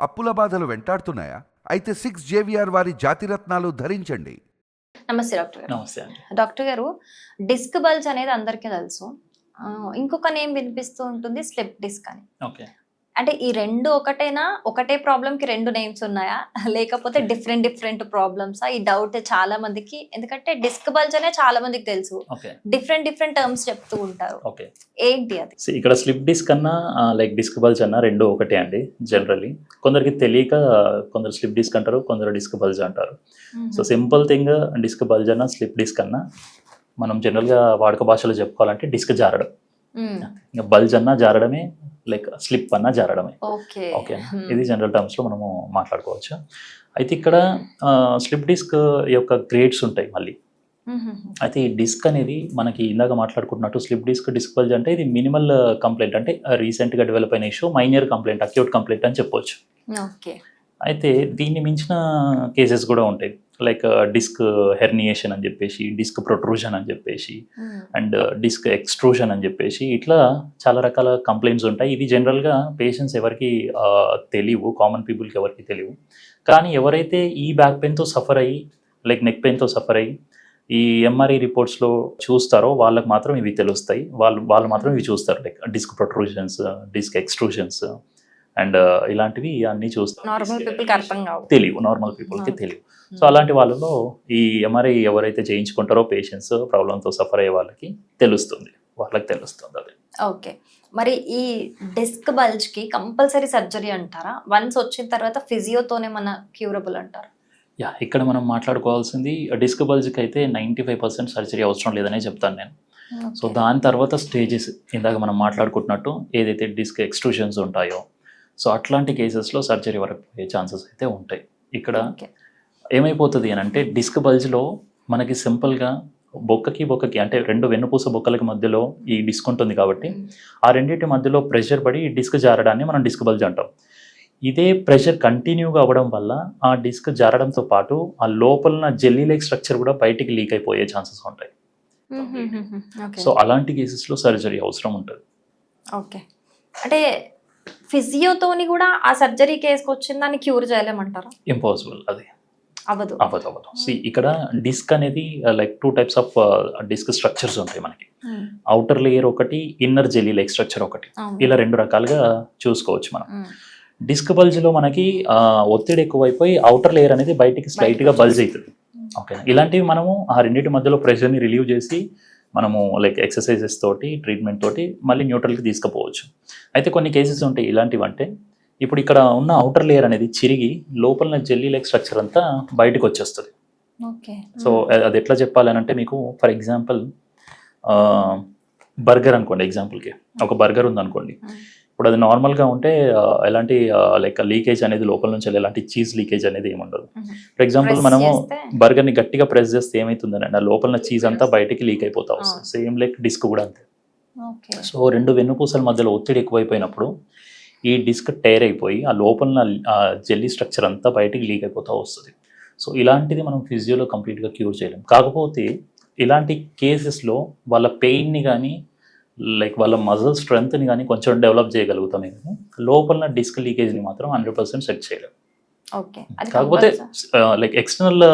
అప్పుల బాధలు వెంటాడుతున్నాయా? అయితే 6 JVR వారి జాతిరత్నాలు ధరించండి. నమస్తే డాక్టర్ గారు. నమస్తే అండి. డాక్టర్ గారు, డిస్క్ బల్జ్ అనేది అందరికీ తెలుసు. ఇంకొక నేమ్ వినిపిస్తూ ఉంటుంది, స్లిప్ డిస్క్ అని. ఓకే. అంటే ఈ రెండు ఒకటేనా? ఒకటే ప్రాబ్లమ్ కి రెండు నేమ్స్ ఉన్నాయా? లేకపోతే డిఫరెంట్ ప్రాబ్లమ్సా? ఈ డౌట్ చాలా మందికి, ఎందుకంటే డిస్క్ బల్జ్ అనే చాలా మందికి తెలుసు, ఓకే. డిఫరెంట్ టర్మ్స్ చెప్తూ ఉంటారు. ఓకే. ఏంటి అది? ఇక్కడ స్లిప్ డిస్క్ అన్నా లైక్ డిస్క్ బల్జ్ అన్నా రెండు ఒకటే అండి. జనరల్లీ కొందరికి తెలియక కొందరు స్లిప్ డిస్క్ అంటారు, కొందరు డిస్క్ బల్జ్ అంటారు. So simple thing, disc bulge అన్నా స్లిప్ డిస్క్ అన్నా మనం జనరల్గా వాడుక భాషలో చెప్పుకోవాలంటే డిస్క్ జారడం. ఇంకా బల్జ్ అన్నా జారడమే, లైక్ స్లిప్ అన్నా జారడమే. ఓకే. ఇది జనరల్ టర్మ్స్ లో మనము మాట్లాడుకోవచ్చు. అయితే ఇక్కడ స్లిప్ డిస్క్ యొక్క గ్రేడ్స్ ఉంటాయి మళ్ళీ. అయితే ఈ డిస్క్ అనేది మనకి ఇందాక మాట్లాడుకుంటున్నట్టు స్లిప్ డిస్క్, డిస్క్ బల్జ్ అంటే ఇది మినిమల్ కంప్లైంట్, అంటే రీసెంట్ గా డెవలప్ అయిన issue, minor complaint, acute complaint అని చెప్పొచ్చు. అయితే దీన్ని మించిన కేసెస్ కూడా ఉంటాయి, లైక్ డిస్క్ హెర్నియేషన్ అని చెప్పేసి, డిస్క్ ప్రొట్రూషన్ అని చెప్పేసి, అండ్ డిస్క్ ఎక్స్ట్రూషన్ అని చెప్పేసి, ఇట్లా చాలా రకాల కంప్లైంట్స్ ఉంటాయి. ఇవి జనరల్గా పేషెంట్స్ ఎవరికి తెలియవు, కామన్ పీపుల్కి ఎవరికి తెలియవు. కానీ ఎవరైతే ఈ బ్యాక్ పెయిన్తో సఫర్ అయ్యి, లైక్ నెక్ పెయిన్తో సఫర్ అయ్యి ఈ ఎంఆర్ఐ రిపోర్ట్స్లో చూస్తారో వాళ్ళకి మాత్రం ఇవి తెలుస్తాయి. వాళ్ళు మాత్రం ఇవి చూస్తారు, like disc ప్రొట్రూషన్స్, disc extrusions and ఇలాంటివి అన్నీ చూస్తారు. నార్మల్ పీపుల్కి అర్థం కావు, తెలియవు, నార్మల్ పీపుల్కి తెలియవు. సో అలాంటి వాళ్ళలో ఈ ఎంఆర్ఐ ఎవరైతే చేయించుకుంటారో పేషెంట్స్ ప్రాబ్లంతో సఫర్ అయ్యే వాళ్ళకి తెలుస్తుంది, అది. ఓకే. మరి ఈ డిస్క్ బల్జ్ కి కంపల్సరీ సర్జరీ అంటారా? వన్స్ వచ్చిన తర్వాత ఫిజియోతోనే మన క్యూరబుల్ అంటారా? యా, ఇక్కడ మనం మాట్లాడుకోవాల్సింది డిస్క్ బల్జ్కి అయితే 95% సర్జరీ అవసరం లేదనే చెప్తాను నేను. సో దాని తర్వాత స్టేజెస్, ఇందాక మనం మాట్లాడుకుంటున్నట్టు ఏదైతే డిస్క్ ఎక్స్ట్రూషన్స్ ఉంటాయో, సో అట్లాంటి కేసెస్లో సర్జరీ వరకు పోయే ఛాన్సెస్ అయితే ఉంటాయి. ఇక్కడ ఏమైపోతుంది అని అంటే, డిస్క్ బల్జ్లో మనకి సింపుల్గా బొక్కకి అంటే రెండు వెన్నుపూస బొక్కలకి మధ్యలో ఈ డిస్క్ ఉంటుంది కాబట్టి ఆ రెండింటి మధ్యలో ప్రెషర్ పడి ఈ డిస్క్ జారడాన్ని మనం డిస్క్ బల్జ్ అంటాం. ఇదే ప్రెషర్ కంటిన్యూగా అవ్వడం వల్ల ఆ డిస్క్ జారడంతో పాటు ఆ లోపల జెల్లీ లైక్ స్ట్రక్చర్ కూడా బయటికి లీక్ అయిపోయే ఛాన్సెస్ ఉంటాయి. సో అలాంటి కేసెస్లో సర్జరీ అవసరం ఉంటుంది. ఓకే. అంటే ఫిజియోతోని కూడా ఆ సర్జరీ కేసుకు వచ్చిన దాన్ని క్యూర్ చేయలేమంటారా? ఇంపాసిబుల్, అది అవ్వదు. ఇక్కడ డిస్క్ అనేది like 2 types of disc structures ఉంటాయి మనకి. అవుటర్ లేయర్ ఒకటి, ఇన్నర్ జెల్లీ లైక్ స్ట్రక్చర్ ఒకటి, ఇలా 2 రకాలుగా చూసుకోవచ్చు మనం. డిస్క్ బల్జ్ లో మనకి ఒత్తిడి ఎక్కువైపోయి అవుటర్ లేయర్ అనేది బయటికి స్లైట్ గా బల్జ్ అవుతుంది. ఓకే. ఇలాంటివి మనము ఆ రెండింటి మధ్యలో ప్రెషర్ని రిలీవ్ చేసి మనము లైక్ ఎక్సర్సైజెస్ తోటి, ట్రీట్మెంట్ తోటి మళ్ళీ న్యూట్రల్కి తీసుకుపోవచ్చు. అయితే కొన్ని కేసెస్ ఉంటాయి ఇలాంటివి, అంటే ఇప్పుడు ఇక్కడ ఉన్న అవుటర్ లేయర్ అనేది చిరిగి లోపల జెల్లీ లైక్ స్ట్రక్చర్ అంతా బయటకు వచ్చేస్తుంది. సో అది ఎట్లా చెప్పాలి అని అంటే, మీకు ఫర్ ఎగ్జాంపుల్ బర్గర్ అనుకోండి, ఎగ్జాంపుల్కి ఒక బర్గర్ ఉందనుకోండి. ఇప్పుడు అది నార్మల్గా ఉంటే ఎలాంటి లైక్ లీకేజ్ అనేది లోపల నుంచి ఎలాంటి చీజ్ లీకేజ్ అనేది ఏమి ఉండదు. ఫర్ ఎగ్జాంపుల్ మనము బర్గర్ని గట్టిగా ప్రెస్ చేస్తే ఏమవుతుందని, ఆ లోపల చీజ్ అంతా బయటికి లీక్ అయిపోతా వస్తుంది. సేమ్ లైక్ డిస్క్ కూడా అంతే. సో రెండు వెన్నుపూసల మధ్యలో ఒత్తిడి ఎక్కువైపోయినప్పుడు ఈ డిస్క్ టైర్ అయిపోయి ఆ లోపల జెల్లీ స్ట్రక్చర్ అంతా బయటికి లీక్ అయిపోతూ వస్తుంది. సో ఇలాంటిది మనం ఫిజియోలో కంప్లీట్గా క్యూర్ చేయలేం. కాకపోతే ఇలాంటి కేసెస్లో వాళ్ళ పెయిన్ని కానీ, లైక్ వాళ్ళ మజిల్ స్ట్రెంగ్త్ని కానీ కొంచెం డెవలప్ చేయగలుగుతాం. కానీ లోపల డిస్క్ లీకేజ్ని మాత్రం 100% సెట్ చేయలేం. కాకపోతే లైక్ ఎక్స్టర్నల్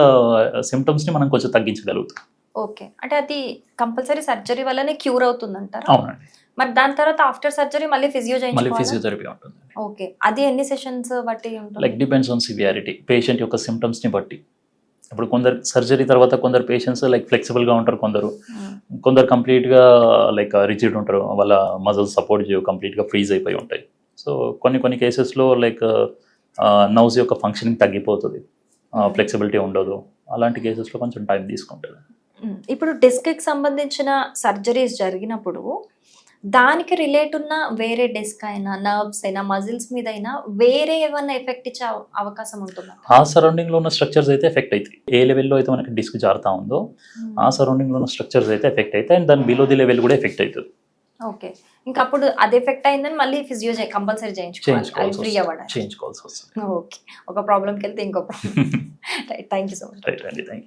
సిమ్టమ్స్ని మనం కొంచెం తగ్గించగలుగుతాం. ఓకే. అంటే అది కంపల్సరీ సర్జరీ వల్లనే క్యూర్ అవుతుంది అంటారా? అవునండి. మరి దాని తర్వాత ఆఫ్టర్ సర్జరీ మళ్ళీ ఫిజియోథెరపీ ఉంటుంది. ఓకే. అది ఎన్ని సెషన్స్ బట్టి ఉంటుంది? Like depends on severity, patient యొక్క సిమ్టమ్స్ని బట్టి. ఇప్పుడు కొందరు సర్జరీ తర్వాత కొందరు పేషెంట్స్ లైక్ ఫ్లెక్సిబుల్గా ఉంటారు, కొందరు కంప్లీట్గా లైక్ రిజిడ్ ఉంటారు, వాళ్ళ మజిల్స్ సపోర్ట్ చేయవు, కంప్లీట్గా ఫ్రీజ్ అయిపోయి ఉంటాయి. సో కొన్ని కేసెస్లో లైక్ నర్వ్స్ యొక్క ఫంక్షనింగ్ తగ్గిపోతుంది, ఫ్లెక్సిబిలిటీ ఉండదు. అలాంటి కేసెస్లో కొంచెం టైం తీసుకుంటుంది. ఇప్పుడు డిస్క్కి సంబంధించిన సర్జరీస్ జరిగినప్పుడు దానికి రిలేట్ ఉన్న వేరే డిస్క్ అయినా, నర్వ్స్ అయినా, మజిల్స్ మీద అయినా వేరే ఏమన్నా ఎఫెక్ట్ ఇచ్చే అవకాశం ఉంటుందా? ఆ సరౌండింగ్ లో ఉన్న స్ట్రక్చర్స్ అయితే ఎఫెక్ట్ అవుతాయి. ఏ లెవెల్లో అయితే మనకి డిస్క్ జారుతా ఉందో ఆ సరౌండింగ్ లో ఉన్న స్ట్రక్చర్స్ అయితే ఎఫెక్ట్ అవుతాయి, అండ్ దాని బిలో ది లెవెల్ కూడా ఎఫెక్ట్ అవుతుంది. ఓకే. ఇంకా అప్పుడు అది ఎఫెక్ట్ అయిందని మళ్ళీ ఫిజియో కంపల్సరీ చేయించుకోవాల్సి వస్తుంది. ఓకే. ఒక ప్రాబ్లంకి వెళ్తే ఇంకో problem. Thank you so much. Right అండి, థ్యాంక్ యూ.